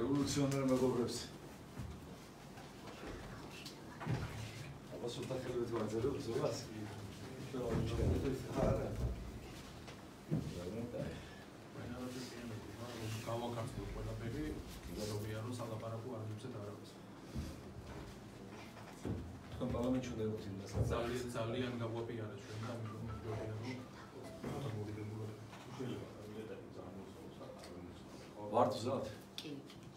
რევოლუციონერ მეგობრებს. აბა სულთან ხელით ვაძერებ ზოგადად. გავაკეთე ყველაფერი, იგავია რომ სალაპარაკო არ მიცეთ არაფერს. თქვენ პარლამენტში უნდა იყოთ იმას. ძალიან გაგვაპირა ჩვენ და ვართ ზად? კი,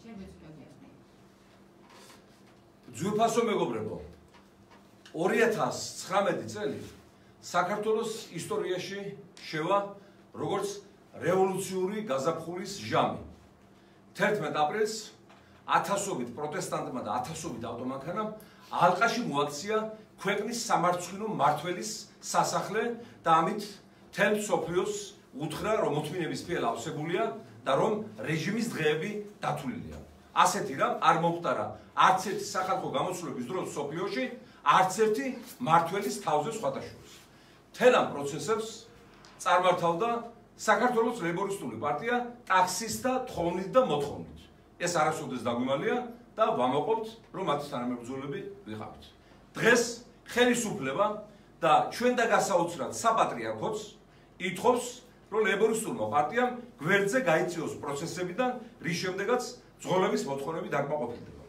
შემეცდები. ძვირფასო მეგობრებო, 2019 წელი საქართველოს ისტორიაში შევა როგორც რევოლუციური გაზაფხულის ჟამი. 11 აპრილს ათასობით პროტესტანტმა და ათასობით ავტომანქანამ ალყაში მოაქცია ქვეყნის სამარცხვინო მმართველის სასახლე და ამით მთელ მსოფლიოს უთხრა, რომ მოთმინების სფიერ ავსებულია და რომ რეჟიმის დღეები დათვლილია. ასეთი რამ არ მომხდარა არც ერთი სახალხო გამოსვლების დროს მსოფლიოში, არც ერთი მმართველის თავზე სხვადასხვას. მთელ ამ პროცესებს წარმართავდა საქართველოს ლეიბორისტული პარტია ტაქსის და თხოვნით და მოთხოვნით. ეს არასოდეს დაგვიმალია და ვამაყობთ, რომ მათი თანამებრძოლები ვიყავით. დღეს ხელისუფლება და ჩვენ და გასაოცრად საპატრიარქოც ითხოვს, რომ ლეიბორისტულმა პარტიამ გვერდზე გაიწიოს პროცესებიდან, რის შემდეგაც ძღოლების მოთხოვნები დაკმაყოფილდება.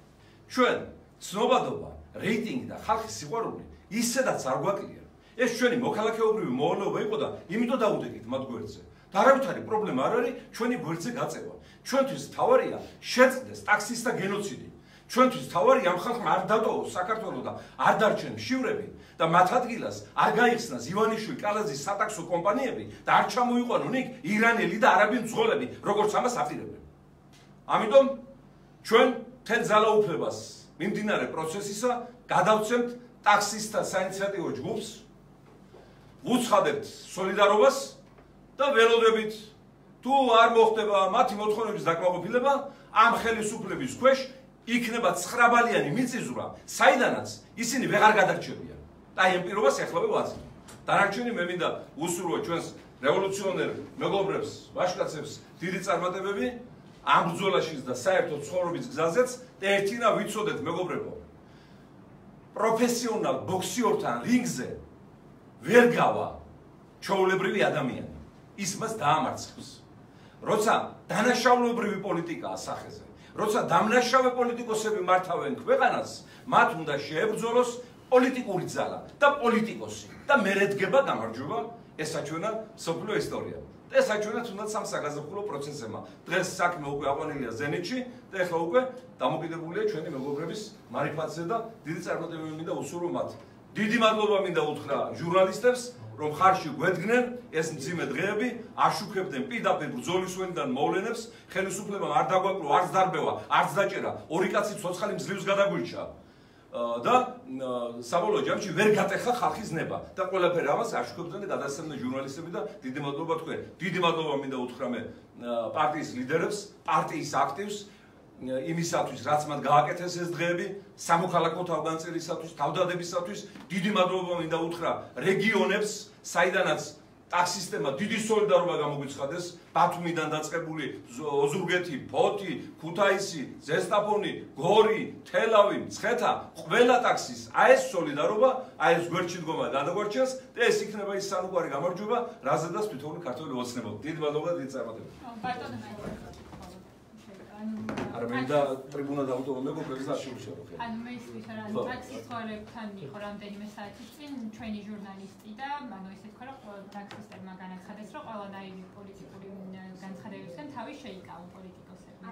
ჩვენ ცნობადობა, რეიტინგი და ხალხის სიყვარული ისედაც არ გვაკლია. ეს ჩვენი მოქალაქეობრივი მოვალეობა იყო და იმიტომ დაუდეკით მათ გვერდზე. და არავითარი პრობლემა არ არის ჩვენი გვერდზე გაწევა. ჩვენთვის თავარია შეწყდეს ტაქსის და გენოციდი. ჩვენთვის თავარია ამ ხალხმა არ დატოვოს საქართველო და არ დარჩენ მშივრები და მათ ადგილას არ გაიხსნას ივანიშვილი კალაძის სატაქსო კომპანიები და არ ჩამოიყვანონ იქ ირანელი და არაბი მძღოლები, როგორც ამას აპირებენ. ამიტომ ჩვენ მთელ ძალაუფლებას მიმდინარე პროცესისა გადავცემთ ტაქსისტთა საინიციატივო ჯგუფს, ვუცხადებთ სოლიდარობას და ველოდებით თუ არ მოხდება მათი მოთხოვნების დაკმაყოფილება, ამ ხელისუფლების ქვეშ იქნება 9 ბალიანი მიწისძვრა, საიდანაც ისინი ვეღარ გადარჩებიან. და აი ამ პირობას ახლავე ვაძლევ. დანარჩენი მე მინდა უსურვო ჩვენს რევოლუციონერ მეგობრებს, ვაჟკაცებს დიდი წარმატებები ამ ბრძოლაშიც და საერთოდ ცხოვრების გზაზეც და ერთინა ვიცოდეთ მეგობრებო. პროფესიონალ ბოქსიორთან რინგზე ვერ გავა ჩვეულებრივი ადამიანი. ის მას დაამარცხებს. როცა დანაშაულებრივი პოლიტიკაა სახეზე, როცა დამნაშავე პოლიტიკოსები მართავენ ქვეყანას, მათ უნდა შეებრძოლოს პოლიტიკური ძალა და პოლიტიკოსი და მერედგება გამარჯვება, ეს საჩვენა მსოფლიო ისტორია. და ეს საჩვენა თუნდაც ამ საგაზაფხულო პროცესებმა. დღეს საქმე უკვე აყვანილია ზენიტში და ეხლა უკვე დამოკიდებულია ჩვენი მეგობრების მარიფატზე და დიდი წარმატებები მინდა უსურვო მათ. დიდი მადლობა მინდა უთხრა ჟურნალისტებს, რომ ხარში გვედგნენ ეს მძიმე დღეები, აშუქებდნენ პირდაპირ ბრძოლის ვენიდან მოვლენებს, ხელისუფლებამ არ დაგვაკლო, არც დარბევა, არც დაჭერა, ორი კაცი ცოცხალი მძლივს გადაგვირჩა და საბოლოო ჯამში ვერ გატეხა ხალხის ნება და ყველაფერი ამას აშუქებდნენ და გადასცემდნენ ჟურნალისტები და დიდი მადლობა თქვენ. დიდი მადლობა მინდა უთხრა მე პარტიის ლიდერებს, პარტიის აქტივს იმისათვის, რაც მათ გააკეთეს ეს დღეები, სამოქალაქო თავგანწირისათვის, თავდადებისათვის, დიდი მადლობა მინდა უთხრა რეგიონებს, საიდანაც ტაქსისტებმა დიდი სოლიდარობა გამოგვიცხადეს, ბათუმიდან დაწყებული ოზურგეთი, ფოთი, ქუთაისი, ზესტაფონი, გორი, თელავი, მცხეთა, ყველა ტაქსის აი ეს სოლიდარობა, აი ეს გვერდში დგომა გადაგვარჩენს და ეს იქნება ის სანუკვარი გამარჯვება, რაზედაც თვითონ ქართველი ოცნებობ. დიდი მადლობა, დიდი წარმატებები. არა მე და ტრიბუნა დავუტოვო მეგობრებს და შეუშევო ხე. ანუ მე ის რა ტაქსის ცხოვრებთან იყო რამდენიმე საათის წინ ჩვენი ჟურნალისტი და ანუ ესე თქვა რომ ტაქსისტებმა განაცხადეს რომ ყველანაირი პოლიტიკური განცხადებებისგან თავი შეიკავა პოლიტიკოსებმა.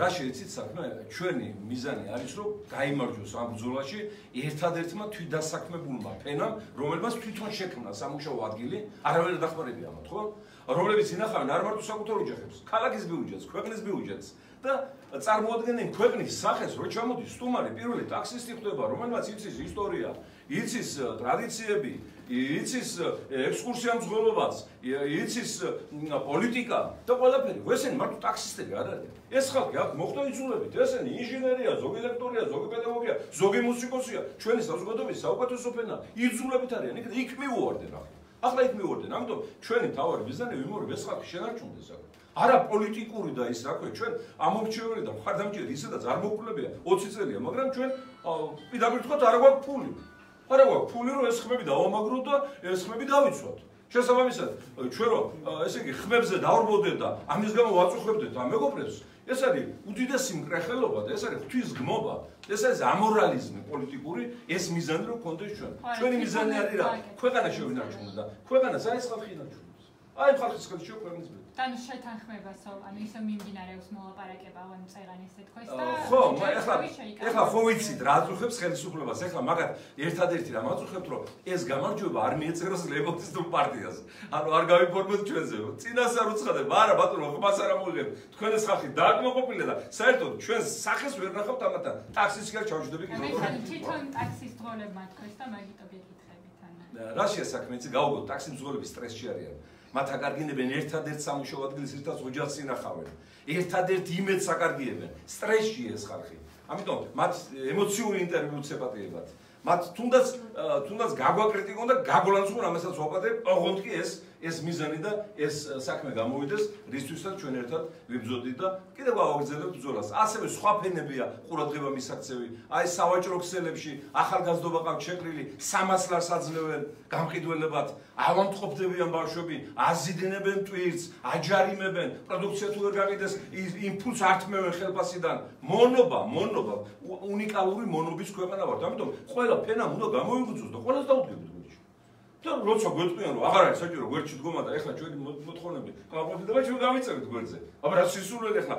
რა შეიცით საქმე? ჩვენი მიზანი არის რომ გაიმარჯვოს ამ ბრძოლაში ერთადერთმა თვითდასაქმებულმა ფენამ, რომელმაც თვითონ შექმნა სამუშაო ადგილი, არავინ არ დახმარებია მათ, ხო? რომლებიც ინახავენ არ მარტო საკუთარ ოჯახებს, ქალაქის ბიუჯეტს, ქვეყნის ბიუჯეტს და წარმოადგენენ ქვეყნის სახეს, რო ჩამოდის სტუმარი პირველი ტაქსისტი ხდება, რომელმაც იცის ისტორია, იცის ტრადიციები, იცის ექსკურსია მძღოლობაც, იცის პოლიტიკა და ყველაფერი. ესენი მარტო ტაქსისტები არ არიან. ეს ხალხი აქ მოხდა იცულებით, ესენი ინჟინერია, ზოგი ლექტორია, ზოგი პედაგოგია, ზოგი მუსიკოსია, ჩვენი საზოგადოების საუკეთესო ფენა იცულებით არიან, იქ მივუვარდნენ ახლა. ახლა იქ მივორდნენ. ამიტომ ჩვენი თავარი მიზანი ვიმეორებ ეს ხალხი შენარჩუნდეს აქ. არა პოლიტიკური და ის აქვე ჩვენ ამორჩეველი და მხარდამჭერი ისედაც არ მოკლებია 20 წელია, მაგრამ ჩვენ პირდაპირ ვთქვათ არა გვაქვს ფული. არა გვაქვს ფული რომ ეს ხმები დავამაგროთ და ეს ხმები დავიცვათ. შესაბამისად ჩვენ რომ ესე იგი ხმებზე დავრბოდეთ და ამის გამო ვაწუხებდეთ ამ მეგობრებს, ეს არის უდიდესი მკრეხელობა და ეს არის ღვთისგმობა, ეს არის ამორალიზმი პოლიტიკური, ეს მიზანი რომ გქონდეს ჩვენ. ჩვენი მიზანი არის რა? ქვეყანა შევინარჩუნოთ და ქვეყანას არის ხალხი ინარჩუნოს. აი ხალხის ხელში ქვეყნის ბედი. თან შეთანხმებასო, ანუ ისე მიმდინარეობს მოლაპარაკება ამ წეღანის ეთქოს და ხო, ეხლა ხო ვიცით რა აწუხებს ხელისუფლებას. ეხლა მაგათ ერთადერთი რამ აწუხებთ რომ ეს გამარჯვება არ მიეწეროს ლეიბორისტულ პარტიას. ანუ არ გავიფორმოთ ჩვენზე. წინას არ უცხადებ, არა ბატონო, ხმას არ ამოიღებ. თქვენ ეს ხალხი დააკმაყოფილეთ და საერთოდ ჩვენს სახეს ვერ ნახავთ ამათან. ტაქსის გერ ჩავჯდები კიდევ. მე თვითონ ტაქსის მძღოლებმა თქვეს და მაგიტო გეკითხებით ან. რაშია საქმე, იცი გავუგოთ ტაქსის მძღოლები სტრესში არიან. მათ აკარგინებენ ერთადერთ სამუშაო ადგილს ერთად ოჯახს ინახავენ. ერთადერთ იმედს აკარგიებენ. სტრესში ეს ხალხი. ამიტომ მათ ემოციური ინტერვიუც ეპატიებათ. მათ თუნდაც გაგვაკრიტიკონ და გაგოლანცούν ამასაც ვაპატებ, ოღონდ კი ეს მიზანი და ეს საქმე გამოვიდეს, რისთვისაც ჩვენ ერთად ვიბრძოდით და კიდევ გავაგრძელებთ ბრძოლას. ასევე სხვა ფენებია ყურადღება მისაქცევი. აი სავაჭრო ქსელებში ახალგაზრდობა ყავთ შეყრილი, 300 ლარს აძლევენ გამყიდველებად, ავამტყოფდებიან ბავშვები, აზიდნებენ ტვირთს, აჯარიმებენ, პროდუქცია თუ ვერ გაყიდეს, იმ ფულს ართმევენ ხელფასიდან. მონობა, უნიკალური მონობის ქვეყანა ვართ. ამიტომ ყველა ფენამ უნდა გამოიგრძოს და ყველას დაუდგებით გვერდში. და როცა გვეტყვიან რომ აღარ არის საჭირო გვერდში დგომა და ეხლა ჩვენი მოთხოვნები გაყოფილდება ჩვენ გავიწევთ გვერდზე. აბა რა სისულელი ეხლა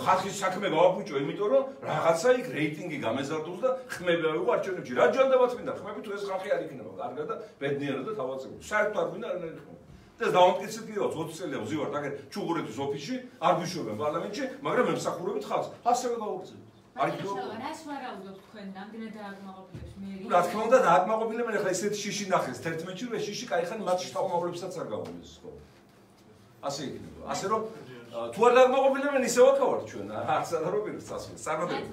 ხალხის საქმე გავაფუჭო, იმიტომ რომ რაღაცა იქ რეიტინგი გამეზარდოს და ხმები ავიღო არჩევნებში. რა ჯანდაბათ მინდა ხმები თუ ეს ხალხი არ იქნება კარგად და ბედნიერად და თავაცებული. საერთოდ არ მინდა არანაირი ხმები. და დავამტკიცეთ კიდევ 20 წელია ვზივართ აგერ ჩუღურეთის ოფისში, არ გვიშვებენ პარლამენტში, მაგრამ ემსახურებით ხალხს. ასევე გავაგრძელებთ. რას ვარაუდობთ თქვენ რამდენად დააკმაყოფილებს მერია? რა თქმა უნდა დააკმაყოფილებენ ახლა ესეთი შიში ნახეს 11-ში რომ ეს შიში кайხანი მათ შთამომავლებსაც არ გავულის ხო. ასე იქნება. ასე რომ თუ არ დააკმაყოფილებენ ისე ვაკავართ ჩვენ. არც არა რომ პირს წასვლის. წარმოდებით.